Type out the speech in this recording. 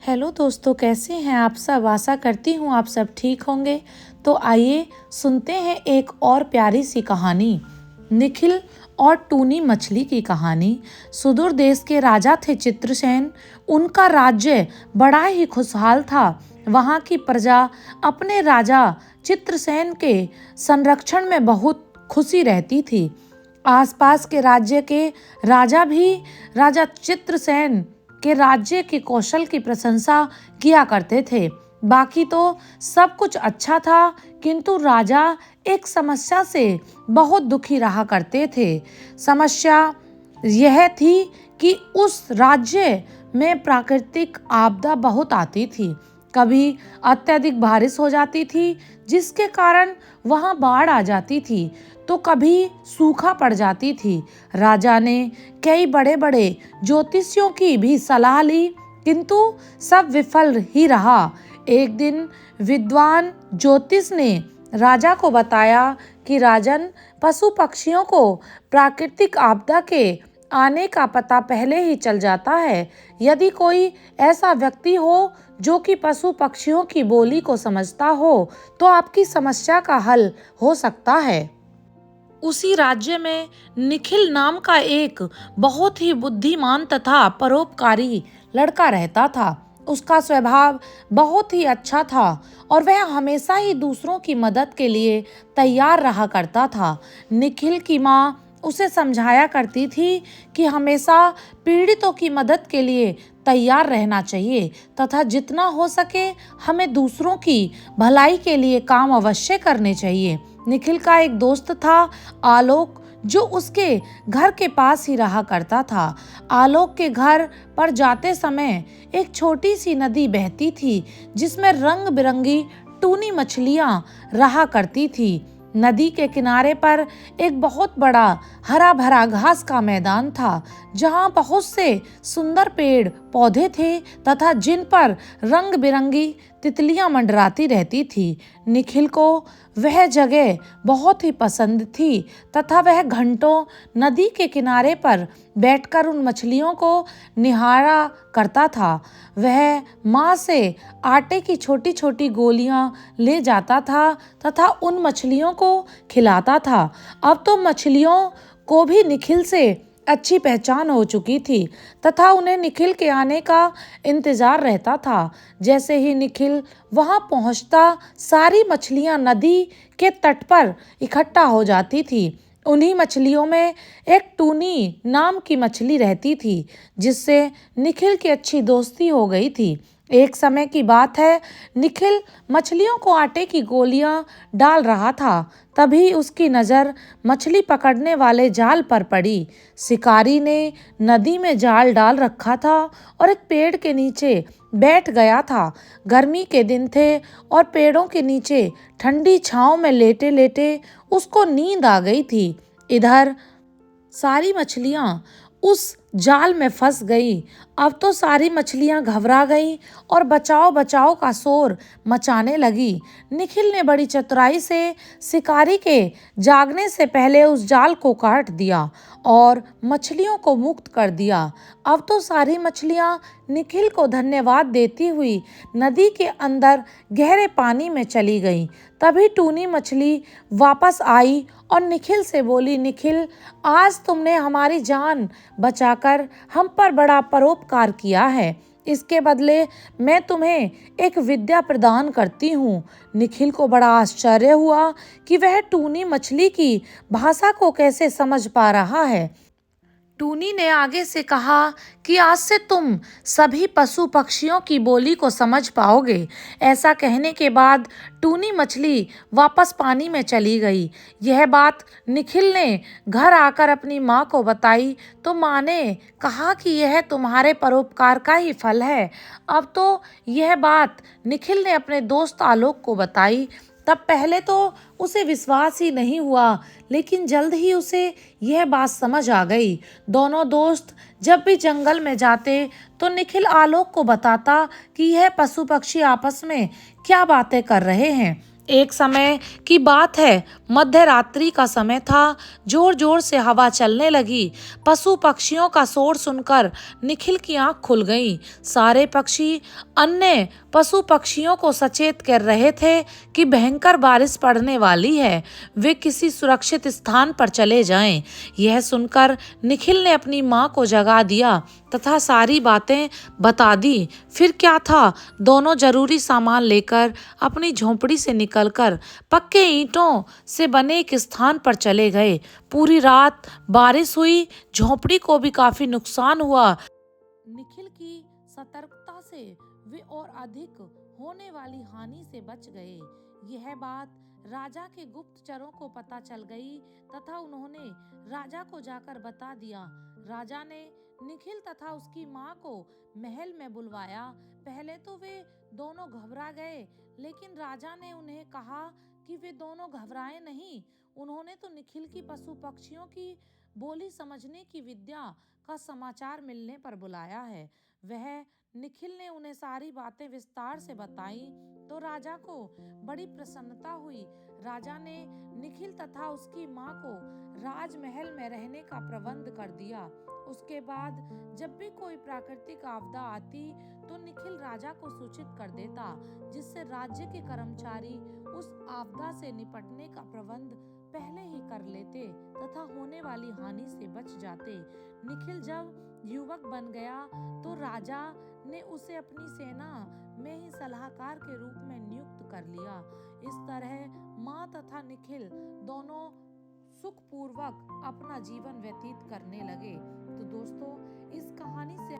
Hello दोस्तों, कैसे हैं आप सब। आशा करती हूँ आप सब ठीक होंगे। तो आइए सुनते हैं एक और प्यारी सी कहानी, निखिल और टूनी मछली की कहानी। सुदूर देश के राजा थे चित्रसेन। उनका राज्य बड़ा ही खुशहाल था। वहाँ की प्रजा अपने राजा चित्रसेन के संरक्षण में बहुत खुशी रहती थी। आसपास के राज्य के राजा भी राजा चित्रसेन के राज्य के कौशल की प्रशंसा किया करते थे। बाकी तो सब कुछ अच्छा था, किंतु राजा एक समस्या से बहुत दुखी रहा करते थे। समस्या यह थी कि उस राज्य में प्राकृतिक आपदा बहुत आती थी। कभी अत्यधिक बारिश हो जाती थी, जिसके कारण वहां बाढ़ आ जाती थी, तो कभी सूखा पड़ जाती थी। राजा ने कई बड़े बड़े ज्योतिषियों की भी सलाह ली, किंतु सब विफल ही रहा। एक दिन विद्वान ज्योतिष ने राजा को बताया कि राजन, पशु पक्षियों को प्राकृतिक आपदा के आने का पता पहले ही चल जाता है। यदि कोई ऐसा व्यक्ति हो जो कि पशु पक्षियों की बोली को समझता हो, तो आपकी समस्या का हल हो सकता है। उसी राज्य में निखिल नाम का एक बहुत ही बुद्धिमान तथा परोपकारी लड़का रहता था। उसका स्वभाव बहुत ही अच्छा था और वह हमेशा ही दूसरों की मदद के लिए तैयार रहा करता था। निखिल की माँ उसे समझाया करती थी कि हमेशा पीड़ितों की मदद के लिए तैयार रहना चाहिए तथा जितना हो सके हमें दूसरों की भलाई के लिए काम अवश्य करने चाहिए। निखिल का एक दोस्त था, आलोक, जो उसके घर के पास ही रहा करता था। आलोक के घर पर जाते समय एक छोटी सी नदी बहती थी, जिसमें रंग बिरंगी टूनी मछलियां रहा करती थी। नदी के किनारे पर एक बहुत बड़ा हरा भरा घास का मैदान था, जहां बहुत से सुंदर पेड़ पौधे थे तथा जिन पर रंग बिरंगी तितलियां मंडराती रहती थी। निखिल को वह जगह बहुत ही पसंद थी तथा वह घंटों नदी के किनारे पर बैठकर उन मछलियों को निहारा करता था। वह माँ से आटे की छोटी छोटी गोलियां ले जाता था तथा उन मछलियों को खिलाता था। अब तो मछलियों को भी निखिल से अच्छी पहचान हो चुकी थी तथा उन्हें निखिल के आने का इंतजार रहता था। जैसे ही निखिल वहां पहुंचता, सारी मछलियां नदी के तट पर इकट्ठा हो जाती थी। उन्हीं मछलियों में एक टूनी नाम की मछली रहती थी, जिससे निखिल की अच्छी दोस्ती हो गई थी। एक समय की बात है, निखिल मछलियों को आटे की गोलियां डाल रहा था। तभी उसकी नज़र मछली पकड़ने वाले जाल पर पड़ी। शिकारी ने नदी में जाल डाल रखा था और एक पेड़ के नीचे बैठ गया था। गर्मी के दिन थे और पेड़ों के नीचे ठंडी छांव में लेटे लेटे उसको नींद आ गई थी। इधर सारी मछलियां उस जाल में फंस गई। अब तो सारी मछलियां घबरा गईं और बचाओ बचाओ का शोर मचाने लगी। निखिल ने बड़ी चतुराई से शिकारी के जागने से पहले उस जाल को काट दिया और मछलियों को मुक्त कर दिया। अब तो सारी मछलियां निखिल को धन्यवाद देती हुई नदी के अंदर गहरे पानी में चली गईं। तभी टूनी मछली वापस आई और निखिल से बोली, निखिल, आज तुमने हमारी जान बचाकर हम पर बड़ा परोपकार किया है। इसके बदले मैं तुम्हें एक विद्या प्रदान करती हूँ। निखिल को बड़ा आश्चर्य हुआ कि वह टूनी मछली की भाषा को कैसे समझ पा रहा है। टूनी ने आगे से कहा कि आज से तुम सभी पशु पक्षियों की बोली को समझ पाओगे। ऐसा कहने के बाद टूनी मछली वापस पानी में चली गई। यह बात निखिल ने घर आकर अपनी माँ को बताई, तो माँ ने कहा कि यह तुम्हारे परोपकार का ही फल है। अब तो यह बात निखिल ने अपने दोस्त आलोक को बताई। तब पहले तो उसे विश्वास ही नहीं हुआ, लेकिन जल्द ही उसे यह बात समझ आ गई। दोनों दोस्त जब भी जंगल में जाते तो निखिल आलोक को बताता कि यह पशु पक्षी आपस में क्या बातें कर रहे हैं। एक समय की बात है, मध्य रात्रि का समय था। जोर जोर से हवा चलने लगी। पशु पक्षियों का शोर सुनकर निखिल की आंख खुल गई। सारे पक्षी अन्य पशु पक्षियों को सचेत कर रहे थे कि भयंकर बारिश पड़ने वाली है, वे किसी सुरक्षित स्थान पर चले जाएं। यह सुनकर निखिल ने अपनी माँ को जगा दिया तथा सारी बातें बता दी। फिर क्या था, दोनों जरूरी सामान लेकर अपनी झोंपड़ी से निकलकर पक्के ईंटों से बने एक स्थान पर चले गए। पूरी रात बारिश हुई, झोंपड़ी को भी काफी नुकसान हुआ। निखिल की सतर्कता से वे और अधिक होने वाली हानि से बच गए। यह बात राजा के गुप्तचरों को पता चल गई तथा उन्होंने राजा को जाकर बता दिया। राजा ने निखिल तथा उसकी माँ को महल में बुलवाया। पहले तो वे दोनों घबरा गए, लेकिन राजा ने उन्हें कहा कि वे दोनों घबराए नहीं। उन्होंने तो निखिल की पशु पक्षियों की बोली समझने की विद्या का समाचार मिलने पर बुलाया है। वह निखिल ने उन्हें सारी बातें विस्तार से बताई तो राजा को बड़ी प्रसन्नता हुई। राजा ने निखिल तथा उसकी माँ को राजमहल में रहने का प्रबंध कर दिया। उसके बाद जब भी कोई प्राकृतिक आपदा आती तो निखिल राजा को सूचित कर देता, जिससे राज्य के कर्मचारी उस आपदा से निपटने का प्रबंध पहले ही कर लेते तथा होने वाली हानि से बच जाते। निखिल जब युवक बन गया तो राजा ने उसे अपनी सेना में ही सलाहकार के रूप में नियुक्त कर लिया। इस तरह माँ तथा निखिल दोनों सुखपूर्वक अपना जीवन व्यतीत करने लगे। तो दोस्तों, इस कहानी से